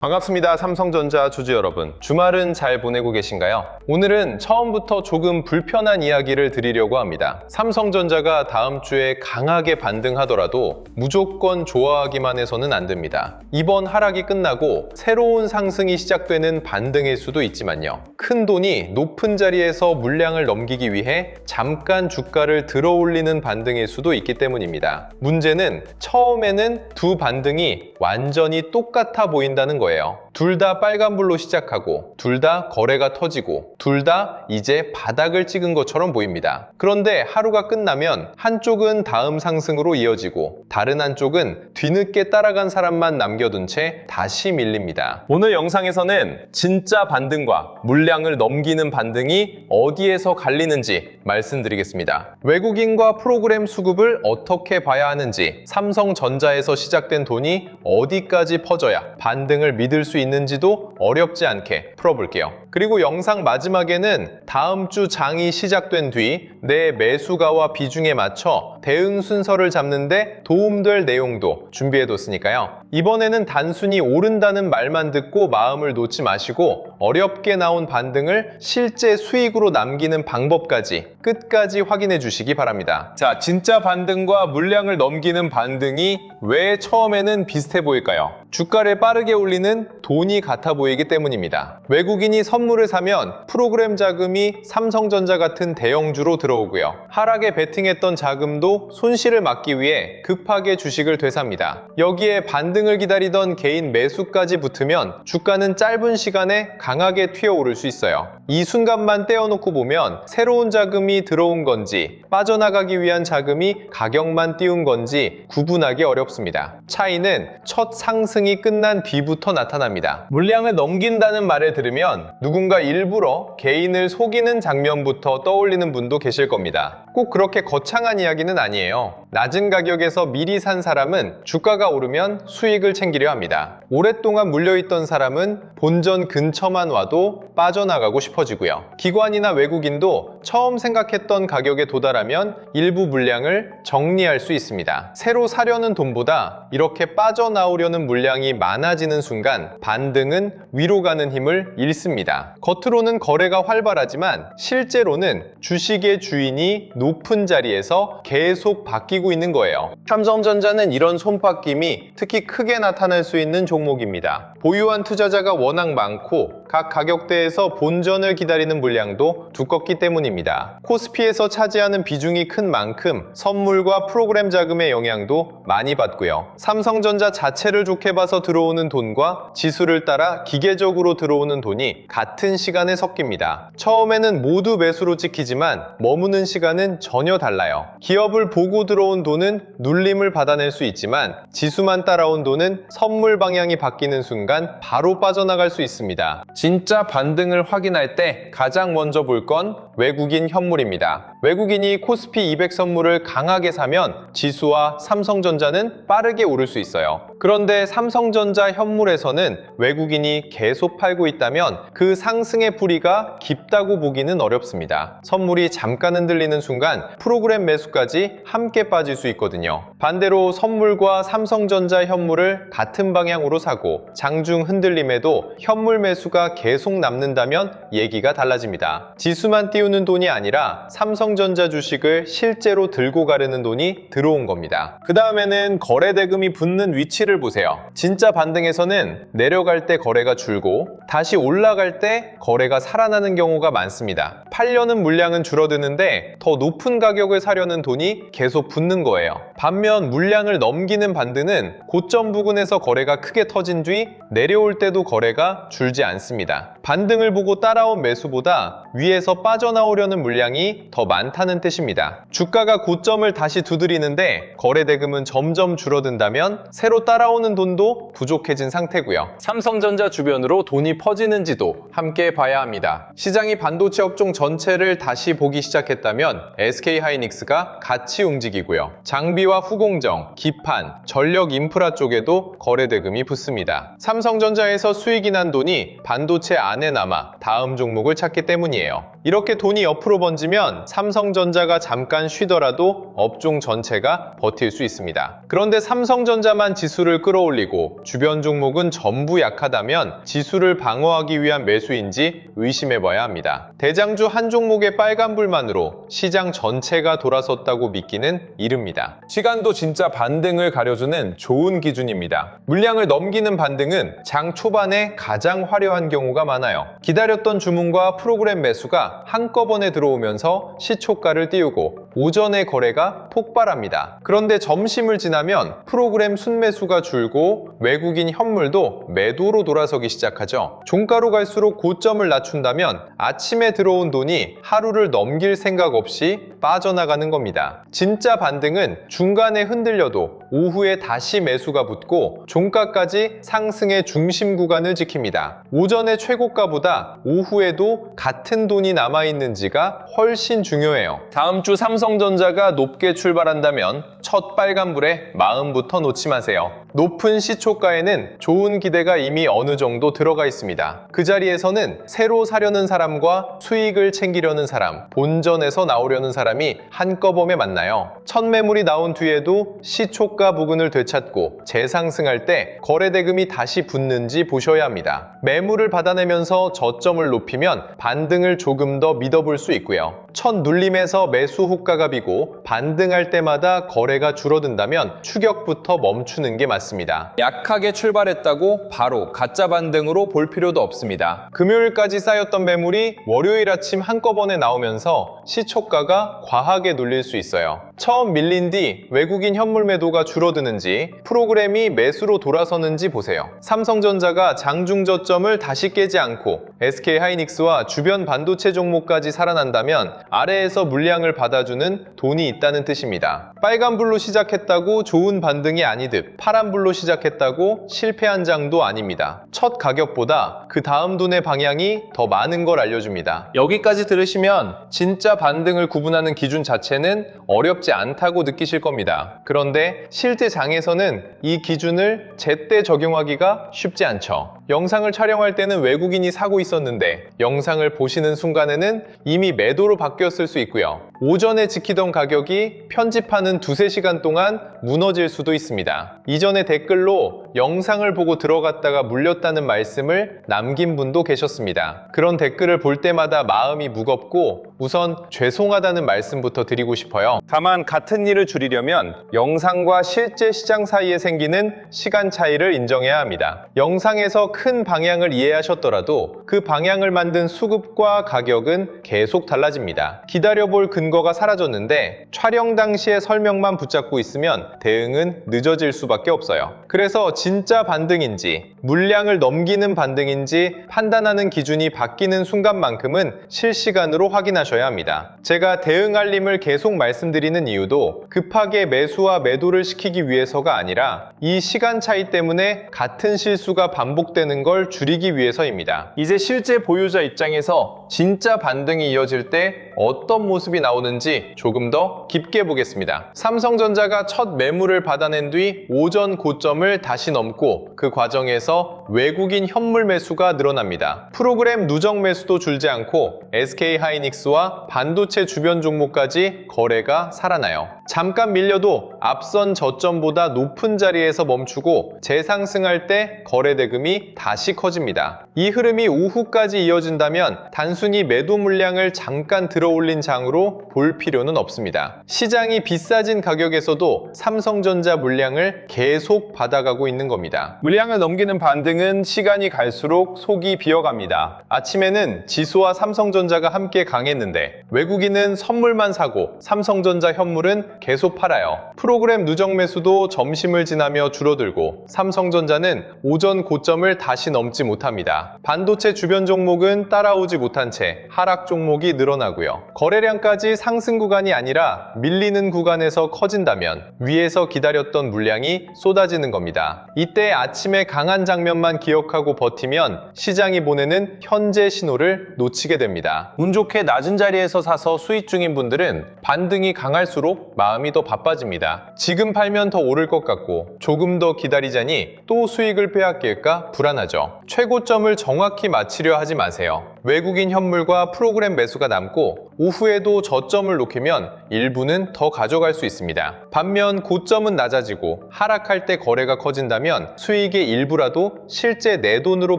반갑습니다. 삼성전자 주주 여러분. 주말은 잘 보내고 계신가요? 오늘은 처음부터 조금 불편한 이야기를 드리려고 합니다. 삼성전자가 다음 주에 강하게 반등하더라도 무조건 좋아하기만 해서는 안 됩니다. 이번 하락이 끝나고 새로운 상승이 시작되는 반등일 수도 있지만요. 큰 돈이 높은 자리에서 물량을 넘기기 위해 잠깐 주가를 들어올리는 반등일 수도 있기 때문입니다. 문제는 처음에는 두 반등이 완전히 똑같아 보인다는 거예요. 둘 다 빨간불로 시작하고 둘 다 거래가 터지고 둘 다 이제 바닥을 찍은 것처럼 보입니다. 그런데 하루가 끝나면 한쪽은 다음 상승으로 이어지고 다른 한쪽은 뒤늦게 따라간 사람만 남겨둔 채 다시 밀립니다. 오늘 영상에서는 진짜 반등과 물량을 넘기는 반등이 어디에서 갈리는지 말씀드리겠습니다. 외국인과 프로그램 수급을 어떻게 봐야 하는지, 삼성전자에서 시작된 돈이 어디까지 퍼져야 반등을 믿을 수 있는지도 어렵지 않게 풀어볼게요. 그리고 영상 마지막에는 다음 주 장이 시작된 뒤 내 매수가와 비중에 맞춰 대응 순서를 잡는데 도움될 내용도 준비해뒀으니까요. 이번에는 단순히 오른다는 말만 듣고 마음을 놓지 마시고 어렵게 나온 반등을 실제 수익으로 남기는 방법까지 끝까지 확인해 주시기 바랍니다. 자, 진짜 반등과 물량을 넘기는 반등이 왜 처음에는 비슷해 보일까요? 주가를 빠르게 올리는 돈이 같아 보이기 때문입니다. 외국인이 선물을 사면 프로그램 자금이 삼성전자 같은 대형주로 들어오고요. 하락에 베팅했던 자금도 손실을 막기 위해 급하게 주식을 되삽니다. 여기에 반등을 기다리던 개인 매수까지 붙으면 주가는 짧은 시간에 강하게 튀어오를 수 있어요. 이 순간만 떼어놓고 보면 새로운 자금이 들어온 건지 빠져나가기 위한 자금이 가격만 띄운 건지 구분하기 어렵습니다. 차이는 첫 상승이 끝난 뒤부터 나타납니다. 물량을 넘긴다는 말을 들으면 누군가 일부러 개인을 속이는 장면부터 떠올리는 분도 계실 겁니다. 꼭 그렇게 거창한 이야기는 아니에요. 낮은 가격에서 미리 산 사람은 주가가 오르면 수익을 챙기려 합니다. 오랫동안 물려있던 사람은 본전 근처만 와도 빠져나가고 싶어지고요. 기관이나 외국인도 처음 생각했던 가격에 도달하면 일부 물량을 정리할 수 있습니다. 새로 사려는 돈보다 이렇게 빠져나오려는 물량이 많아지는 순간 반등은 위로 가는 힘을 잃습니다. 겉으로는 거래가 활발하지만 실제로는 주식의 주인이 높은 자리에서 계속 바뀌고 있는 거예요. 삼성전자는 이런 손바뀜이 특히 크게 나타날 수 있는 종목입니다. 보유한 투자자가 워낙 많고 각 가격대에서 본전을 기다리는 물량도 두껍기 때문입니다. 코스피에서 차지하는 비중이 큰 만큼 선물과 프로그램 자금의 영향도 많이 받고요. 삼성전자 자체를 좋게 봐서 들어오는 돈과 지수를 따라 기계적으로 들어오는 돈이 같은 시간에 섞입니다. 처음에는 모두 매수로 찍히지만 머무는 시간은 전혀 달라요. 기업을 보고 들어온 돈은 눌림을 받아낼 수 있지만 지수만 따라온 돈은 선물 방향이 바뀌는 순간 바로 빠져나갈 수 있습니다. 진짜 반등을 확인할 때 가장 먼저 볼 건 외국인 현물입니다. 외국인이 코스피 200 선물을 강하게 사면 지수와 삼성전자는 빠르게 오를 수 있어요. 그런데 삼성전자 현물에서는 외국인이 계속 팔고 있다면 그 상승의 뿌리가 깊다고 보기는 어렵습니다. 선물이 잠깐 흔들리는 순간 프로그램 매수까지 함께 빠질 수 있거든요. 반대로 선물과 삼성전자 현물을 같은 방향으로 사고 장중 흔들림에도 현물 매수가 계속 남는다면 얘기가 달라집니다. 지수만 띄우는 돈이 아니라 삼성전자 주식을 실제로 들고 가려는 돈이 들어온 겁니다. 그 다음에는 거래 대금이 붙는 위치를 보세요. 진짜 반등에서는 내려갈 때 거래가 줄고 다시 올라갈 때 거래가 살아나는 경우가 많습니다. 팔려는 물량은 줄어드는데 더 높은 가격을 사려는 돈이 계속 붙는 거예요. 반면 물량을 넘기는 반등은 고점 부근에서 거래가 크게 터진 뒤 내려올 때도 거래가 줄지 않습니다. 반등을 보고 따라온 매수보다 위에서 빠져나오려는 물량이 더 많다는 뜻입니다. 주가가 고점을 다시 두드리는데 거래 대금은 점점 줄어든다면 새로 따라오는 돈도 부족해진 상태고요. 삼성전자 주변으로 돈이 퍼지는지도 함께 봐야 합니다. 시장이 반도체 업종 전체를 다시 보기 시작했다면 SK하이닉스가 같이 움직이고요. 장비와 후공정, 기판, 전력 인프라 쪽에도 거래 대금이 붙습니다. 삼성전자에서 수익이 난 돈이 반도체 안에 남아 다음 종목을 찾기 때문이에요. 이렇게 돈이 옆으로 번지면 삼성 삼성전자가 잠깐 쉬더라도 업종 전체가 버틸 수 있습니다. 그런데 삼성전자만 지수를 끌어올리고 주변 종목은 전부 약하다면 지수를 방어하기 위한 매수인지 의심해봐야 합니다. 대장주 한 종목의 빨간불만으로 시장 전체가 돌아섰다고 믿기는 이릅니다. 시간도 진짜 반등을 가려주는 좋은 기준입니다. 물량을 넘기는 반등은 장 초반에 가장 화려한 경우가 많아요. 기다렸던 주문과 프로그램 매수가 한꺼번에 들어오면서 시초가를 띄우고 오전의 거래가 폭발합니다. 그런데 점심을 지나면 프로그램 순매수가 줄고 외국인 현물도 매도로 돌아서기 시작하죠. 종가로 갈수록 고점을 낮춘다면 아침에 들어온 돈이 하루를 넘길 생각 없이 빠져나가는 겁니다. 진짜 반등은 중간에 흔들려도 오후에 다시 매수가 붙고 종가까지 상승의 중심 구간을 지킵니다. 오전의 최고가보다 오후에도 같은 돈이 남아있는지가 훨씬 중요해요. 다음 주 삼성전자가 높게 출발한다면 첫 빨간불에 마음부터 놓지 마세요. 높은 시초가에는 좋은 기대가 이미 어느 정도 들어가 있습니다. 그 자리에서는 새로 사려는 사람과 수익을 챙기려는 사람, 본전에서 나오려는 사람이 한꺼번에 만나요. 첫 매물이 나온 뒤에도 시초가 부근을 되찾고 재상승할 때 거래대금이 다시 붙는지 보셔야 합니다. 매물을 받아내면서 저점을 높이면 반등을 조금 더 믿어볼 수 있고요. 첫 눌림에서 매수 호가가 비고 반등할 때마다 거래가 줄어든다면 추격부터 멈추는 게 맞습니다. 약하게 출발했다고 바로 가짜 반등으로 볼 필요도 없습니다. 금요일까지 쌓였던 매물이 월요일 아침 한꺼번에 나오면서 시초가가 과하게 눌릴 수 있어요. 처음 밀린 뒤 외국인 현물 매도가 줄어드는지 프로그램이 매수로 돌아서는지 보세요. 삼성전자가 장중 저점을 다시 깨지 않고 SK하이닉스와 주변 반도체 종목까지 살아난다면 아래에서 물량을 받아주는 돈이 있다는 뜻입니다. 빨간불로 시작했다고 좋은 반등이 아니듯 파란불로 시작했다고 실패한 장도 아닙니다. 첫 가격보다 그 다음 돈의 방향이 더 많은 걸 알려줍니다. 여기까지 들으시면 진짜 반등을 구분하는 기준 자체는 어렵지 않다고 느끼실 겁니다. 그런데 실제 장에서는 이 기준을 제때 적용하기가 쉽지 않죠. 영상을 촬영할 때는 외국인이 사고 있었는데 영상을 보시는 순간에는 이미 매도로 바뀌었을 수 있고요. 오전에 지키던 가격이 편집하는 두세 시간 동안 무너질 수도 있습니다. 이전에 댓글로 영상을 보고 들어갔다가 물렸다는 말씀을 남긴 분도 계셨습니다. 그런 댓글을 볼 때마다 마음이 무겁고 우선 죄송하다는 말씀부터 드리고 싶어요. 다만 같은 일을 줄이려면 영상과 실제 시장 사이에 생기는 시간 차이를 인정해야 합니다. 영상에서 큰 방향을 이해하셨더라도 그 방향을 만든 수급과 가격은 계속 달라집니다. 기다려볼 근거가 사라졌는데 촬영 당시의 설명만 붙잡고 있으면 대응은 늦어질 수밖에 없어요. 그래서 진짜 반등인지 물량을 넘기는 반등인지 판단하는 기준이 바뀌는 순간만큼은 실시간으로 확인하셔야 합니다. 제가 대응 알림을 계속 말씀드리는 이유도 급하게 매수와 매도를 시키기 위해서가 아니라 이 시간 차이 때문에 같은 실수가 반복되는 걸 줄이기 위해서입니다. 이제 실제 보유자 입장에서 진짜 반등이 이어질 때 어떤 모습이 나오는지 조금 더 깊게 보겠습니다. 삼성전자가 첫 매물을 받아낸 뒤 오전 고점을 다시 넘고 그 과정에서 외국인 현물 매수가 늘어납니다. 프로그램 누적 매수도 줄지 않고 SK하이닉스와 반도체 주변 종목까지 거래가 살아나요. 잠깐 밀려도 앞선 저점보다 높은 자리에서 멈추고 재상승할 때 거래 대금이 다시 커집니다. 이 흐름이 오후까지 이어진다면 단순히 매도 물량을 잠깐 들어올린 장으로 볼 필요는 없습니다. 시장이 비싸진 가격에서도 삼성전자 물량을 계속 받아가고 있는 겁니다. 물량을 넘기는 반등은 시간이 갈수록 속이 비어갑니다. 아침에는 지수와 삼성전자가 함께 강했는데 외국인은 선물만 사고 삼성전자 현물은 계속 팔아요. 프로그램 누적 매수도 점심을 지나며 줄어들고 삼성전자는 오전 고점을 다시 넘지 못합니다. 반도체 주변 종목은 따라오지 못한 채 하락 종목이 늘어나고요. 거래량까지 상승 구간이 아니라 밀리는 구간에서 커진다면 위에서 기다렸던 물량이 쏟아지는 겁니다. 이때 아침에 강한 장면만 기억하고 버티면 시장이 보내는 현재 신호를 놓치게 됩니다. 운 좋게 낮은 자리에서 사서 수익 중인 분들은 반등이 강할수록 마음이 더 바빠집니다. 지금 팔면 더 오를 것 같고 조금 더 기다리자니 또 수익을 빼앗길까 불안하죠. 최고점을 정확히 맞추려 하지 마세요. 외국인 현물과 프로그램 매수가 남고 오후에도 저점을 높이면 일부는 더 가져갈 수 있습니다. 반면 고점은 낮아지고 하락할 때 거래가 커진다면 수익의 일부라도 실제 내 돈으로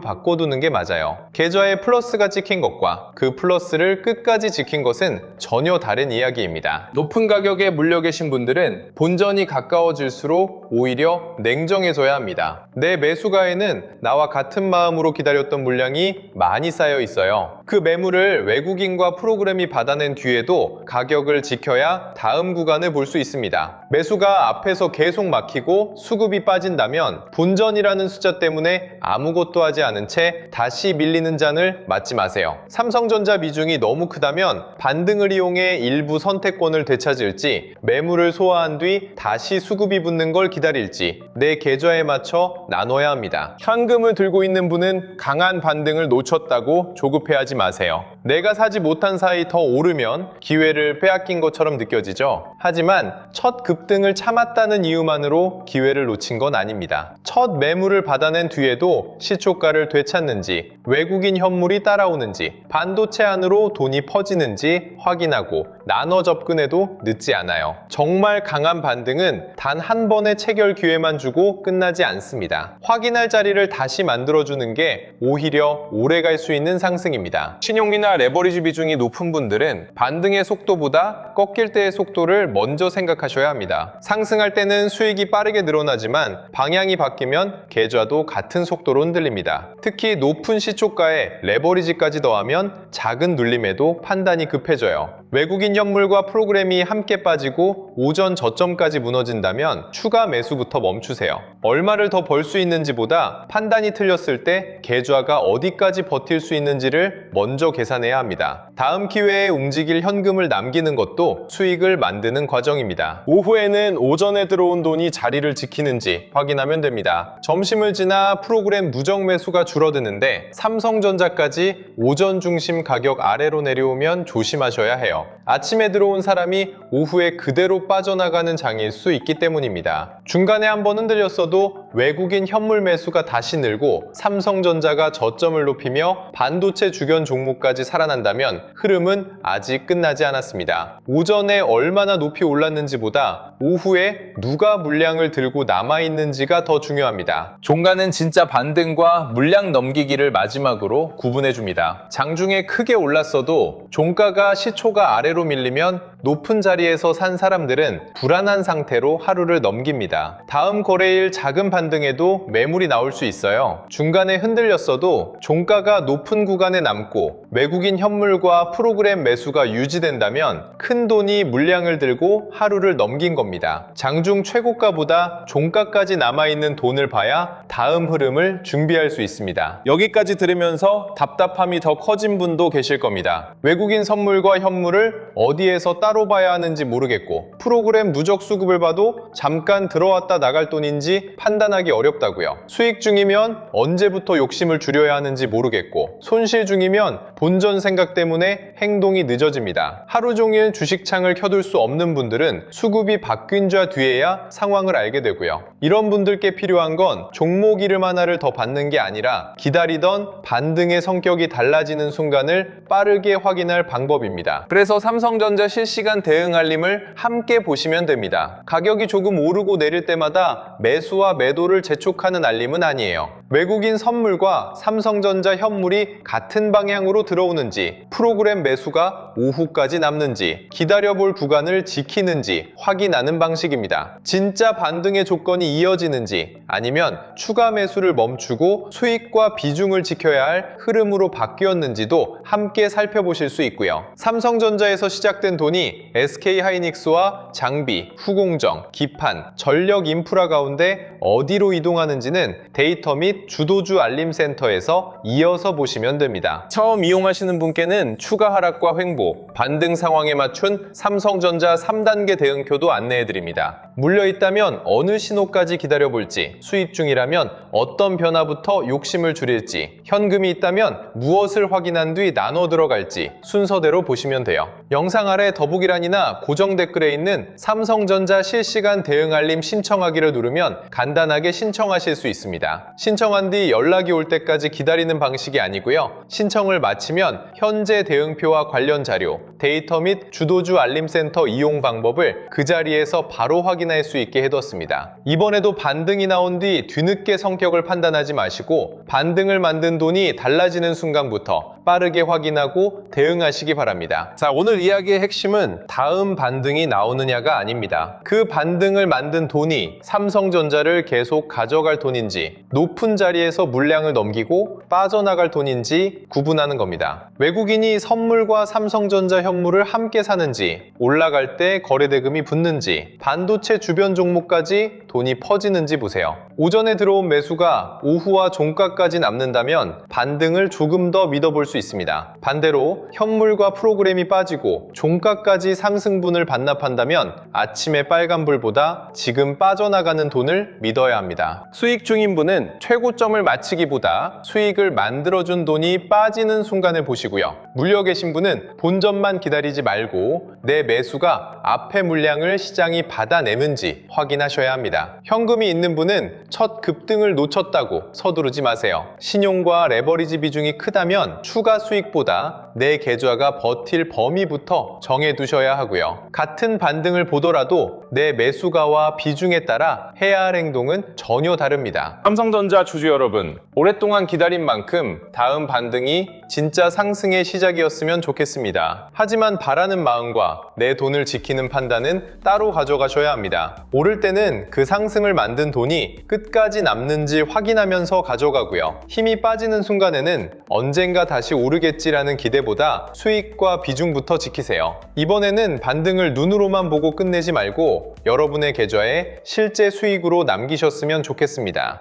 바꿔두는 게 맞아요. 계좌에 플러스가 찍힌 것과 그 플러스를 끝까지 지킨 것은 전혀 다른 이야기입니다. 높은 가격에 물려 계신 분들은 본전이 가까워질수록 오히려 냉정해져야 합니다. 내 매수가에는 나와 같은 마음으로 기다렸던 물량이 많이 쌓여 있어요. 그 매물을 외국인과 프로그램이 받아낸 뒤에도 가격을 지켜야 다음 구간을 볼 수 있습니다. 매수가 앞에서 계속 막히고 수급이 빠진다면 본전이라는 숫자 때문에 아무것도 하지 않은 채 다시 밀리는 잔을 맞지 마세요. 삼성전자 미중이 너무 크다면 반등을 이용해 일부 선택권을 되찾을지, 매물을 소화한 뒤 다시 수급이 붙는 걸 기다릴지 내 계좌에 맞춰 나눠야 합니다. 현금을 들고 있는 분은 강한 반등을 놓쳤다고 조급해하지 마세요. 내가 사지 못한 사이 더 오르면 기회를 빼앗긴 것처럼 느껴지죠. 하지만 첫 급등을 참았다는 이유만으로 기회를 놓친 건 아닙니다. 첫 매물을 받아낸 뒤에도 시초가를 되찾는지, 외국인 현물이 따라오는지, 반도체 안으로 돈이 퍼지는지 확인하고 나눠 접근해도 늦지 않아요. 정말 강한 반등은 단 한 번의 체결 기회만 주고 끝나지 않습니다. 확인할 자리를 다시 만들어주는 게 오히려 오래 갈 수 있는 상승입니다. 신용이나 레버리지 비중이 높은 분들은 반등의 속도보다 꺾일 때의 속도를 먼저 생각하셔야 합니다. 상승할 때는 수익이 빠르게 늘어나지만 방향이 바뀌면 계좌도 같은 속도로 흔들립니다. 특히 높은 시초가에 레버리지까지 더하면 작은 눌림에도 판단이 급해져요. 외국인 현물과 프로그램이 함께 빠지고 오전 저점까지 무너진다면 추가 매수부터 멈추세요. 얼마를 더 벌 수 있는지보다 판단이 틀렸을 때 계좌가 어디까지 버틸 수 있는지를 먼저 계산해야 합니다. 다음 기회에 움직일 현금을 남기는 것도 수익을 만드는 과정입니다. 오후에는 오전에 들어온 돈이 자리를 지키는지 확인하면 됩니다. 점심을 지나 프로그램 누적 매수가 줄어드는데 삼성전자까지 오전 중심 가격 아래로 내려오면 조심하셔야 해요. 아침에 들어온 사람이 오후에 그대로 빠져나가는 장일 수 있기 때문입니다. 중간에 한번 흔들렸어도 외국인 현물 매수가 다시 늘고 삼성전자가 저점을 높이며 반도체 주변 종목까지 살아난다면 흐름은 아직 끝나지 않았습니다. 오전에 얼마나 높이 올랐는지보다 오후에 누가 물량을 들고 남아있는지가 더 중요합니다. 종가는 진짜 반등과 물량 넘기기를 마지막으로 구분해줍니다. 장중에 크게 올랐어도 종가가 시초가 아래로 밀리면 높은 자리에서 산 사람들은 불안한 상태로 하루를 넘깁니다. 다음 거래일 작은 반등에도 매물이 나올 수 있어요. 중간에 흔들렸어도 종가가 높은 구간에 남고 외국인 현물과 프로그램 매수가 유지된다면 큰 돈이 물량을 들고 하루를 넘긴 겁니다. 장중 최고가보다 종가까지 남아있는 돈을 봐야 다음 흐름을 준비할 수 있습니다. 여기까지 들으면서 답답함이 더 커진 분도 계실 겁니다. 외국인 선물과 현물을 어디에서 따로 봐야 하는지 모르겠고 프로그램 누적 수급을 봐도 잠깐 들어왔다 나갈 돈인지 판단하기 어렵다고요. 수익 중이면 언제부터 욕심을 줄여야 하는지 모르겠고 손실 중이면 본전 생각 때문에 행동이 늦어집니다. 하루 종일 주식창을 켜둘 수 없는 분들은 수급이 바뀐 자 뒤에야 상황을 알게 되고요. 이런 분들께 필요한 건 종목 이름 하나를 더 받는 게 아니라 기다리던 반등의 성격이 달라지는 순간을 빠르게 확인할 방법입니다. 그래서 삼성전자 실시간 대응 알림을 함께 보시면 됩니다. 가격이 조금 오르고 내릴 때마다 매수와 매도를 재촉하는 알림은 아니에요. 외국인 선물과 삼성전자 현물이 같은 방향으로 들어오는지, 프로그램 매수가 오후까지 남는지, 기다려볼 구간을 지키는지 확인하는 방식입니다. 진짜 반등의 조건이 이어지는지 아니면 추가 매수를 멈추고 수익과 비중을 지켜야 할 흐름으로 바뀌었는지도 함께 살펴보실 수 있고요. 삼성전자에서 시작된 돈이 SK하이닉스와 장비, 후공정, 기판, 전력 인프라 가운데 어디로 이동하는지는 데이터 및 주도주 알림센터에서 이어서 보시면 됩니다. 처음 이용하시는 분께는 추가 하락과 횡보, 반등 상황에 맞춘 삼성전자 3단계 대응표도 안내해드립니다. 물려있다면 어느 신호까지 기다려볼지, 수익 중이라면 어떤 변화부터 욕심을 줄일지, 현금이 있다면 무엇을 확인한 뒤 나눠 들어갈지 순서대로 보시면 돼요. 영상 아래 더보기란이나 고정 댓글에 있는 삼성전자 실시간 대응 알림 신청하기를 누르면 간단하게 신청하실 수 있습니다. 신청 신청한 뒤 연락이 올 때까지 기다리는 방식이 아니고요. 신청을 마치면 현재 대응표와 관련 자료, 데이터 및 주도주 알림센터 이용 방법을 그 자리에서 바로 확인할 수 있게 해뒀습니다. 이번에도 반등이 나온 뒤 뒤늦게 성격을 판단하지 마시고 반등을 만든 돈이 달라지는 순간부터 빠르게 확인하고 대응하시기 바랍니다. 자, 오늘 이야기의 핵심은 다음 반등이 나오느냐가 아닙니다. 그 반등을 만든 돈이 삼성전자를 계속 가져갈 돈인지 높은 자리에서 물량을 넘기고 빠져나갈 돈인지 구분하는 겁니다. 외국인이 선물과 삼성전자 현물을 함께 사는지, 올라갈 때 거래대금이 붙는지, 반도체 주변 종목까지 돈이 퍼지는지 보세요. 오전에 들어온 매수가 오후와 종가까지 남는다면 반등을 조금 더 믿어볼 수 있습니다. 반대로 현물과 프로그램이 빠지고 종가까지 상승분을 반납한다면 아침의 빨간불보다 지금 빠져나가는 돈을 믿어야 합니다. 수익 중인 분은 최고점을 마치기보다 수익을 만들어준 돈이 빠지는 순간을 보시고요. 물려 계신 분은 본전만 기다리지 말고 내 매수가 앞의 물량을 시장이 받아내는지 확인하셔야 합니다. 현금이 있는 분은 첫 급등을 놓쳤다고 서두르지 마세요. 신용과 레버리지 비중이 크다면 추가 수익보다 내 계좌가 버틸 범위부터 정해두셔야 하고요. 같은 반등을 보더라도 내 매수가와 비중에 따라 해야 할 행동은 전혀 다릅니다. 삼성전자 주주 여러분, 오랫동안 기다린 만큼 다음 반등이 진짜 상승의 시작이었으면 좋겠습니다. 하지만 바라는 마음과 내 돈을 지키는 판단은 따로 가져가셔야 합니다. 오를 때는 그 상승을 만든 돈이 끝까지 남는지 확인하면서 가져가고요. 힘이 빠지는 순간에는 언젠가 다시 오르겠지라는 기대보다 수익과 비중부터 지키세요. 이번에는 반등을 눈으로만 보고 끝내지 말고 여러분의 계좌에 실제 수익으로 남기셨으면 좋겠습니다.